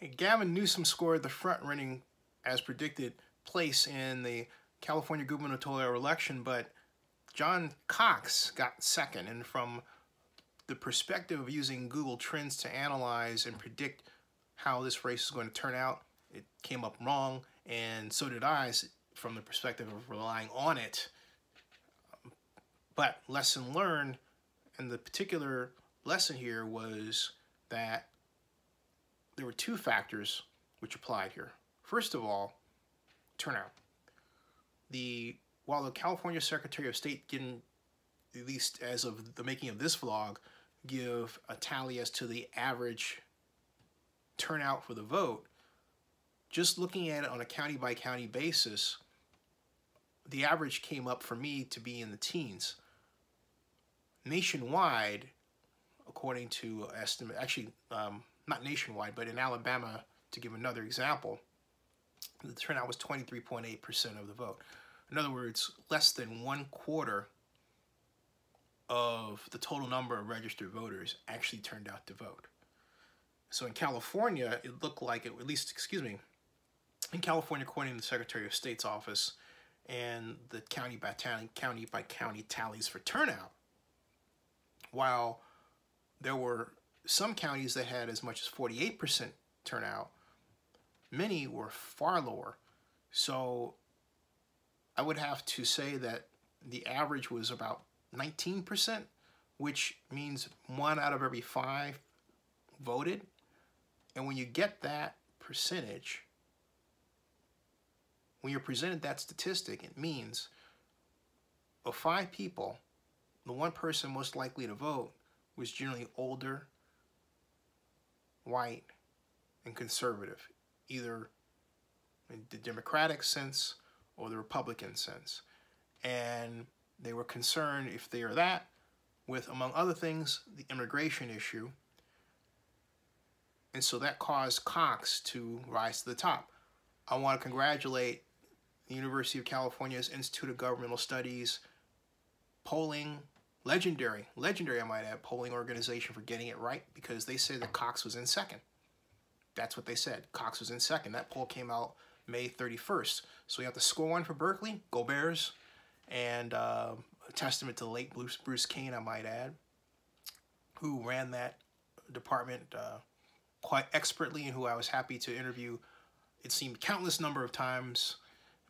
Hey, Gavin Newsom scored the front-running, as predicted, place in the California gubernatorial election, but John Cox got second. And from the perspective of using Google Trends to analyze and predict how this race is going to turn out, it came up wrong, and so did I from the perspective of relying on it. But lesson learned, and the particular lesson here was that there were two factors which applied here. First of all, turnout. While the California Secretary of State didn't, at least as of the making of this vlog, give a tally as to the average turnout for the vote, just looking at it on a county-by-county basis, the average came up for me to be in the teens. Nationwide, according to estimate, actually not nationwide, but in Alabama, to give another example, the turnout was 23.8% of the vote. In other words, less than 1/4 of the total number of registered voters actually turned out to vote. So in California, it looked like it, at least, in California, according to the Secretary of State's office and the county-by-county tallies for turnout, while there were some counties that had as much as 48% turnout, many were far lower. So I would have to say that the average was about 19%, which means 1 out of every 5 voted. And when you get that percentage, when you're presented that statistic, it means of 5 people, the one person most likely to vote was generally older, white, and conservative, either in the Democratic sense or the Republican sense. And they were concerned, if they are that, with, among other things, the immigration issue. And so that caused Cox to rise to the top. I want to congratulate the University of California's Institute of Governmental Studies polling, legendary I might add, polling organization for getting it right, because they said that Cox was in second. That's what they said. Cox was in second. That poll came out May 31st. So we have to score one for Berkeley. Go Bears. And a testament to the late Bruce Kane, I might add, who ran that department quite expertly and who I was happy to interview, it seemed, countless number of times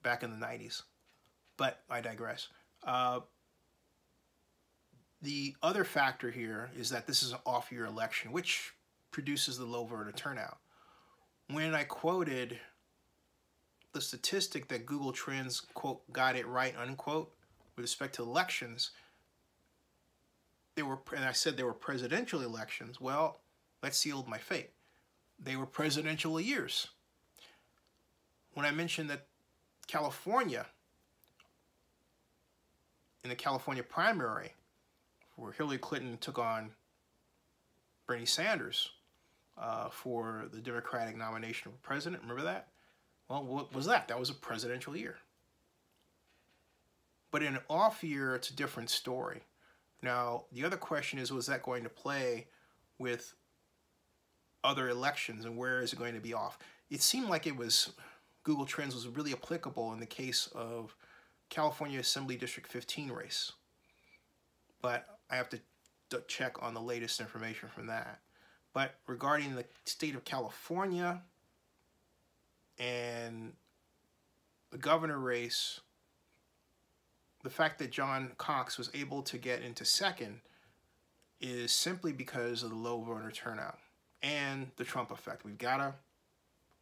back in the 90s. But I digress. The other factor here is that this is an off-year election, which produces the low voter turnout. When I quoted the statistic that Google Trends, quote, got it right, unquote, with respect to elections, and I said they were presidential elections. Well, that sealed my fate. They were presidential years. When I mentioned that California, in the California primary, where Hillary Clinton took on Bernie Sanders for the Democratic nomination for president, remember that? Well, what was that? That was a presidential year. But in an off year, it's a different story. Now, the other question is, was that going to play with other elections, and where is it going to be off? It seemed like it was, Google Trends was really applicable in the case of California Assembly District 15 race. But I have to check on the latest information from that. But regarding the state of California and the governor race, the fact that John Cox was able to get into second is simply because of the low voter turnout and the Trump effect. We've got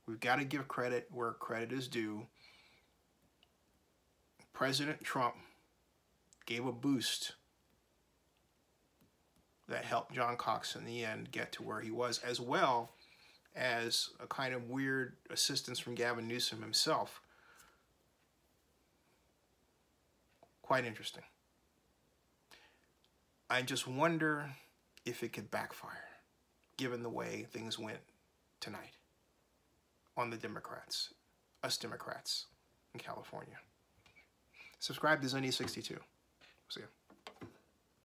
to give credit where credit is due. President Trump gave a boost that helped John Cox in the end get to where he was, as well as a kind of weird assistance from Gavin Newsom himself. Quite interesting. I just wonder if it could backfire, given the way things went tonight on the Democrats, us Democrats in California. Subscribe to Zenny62. See ya.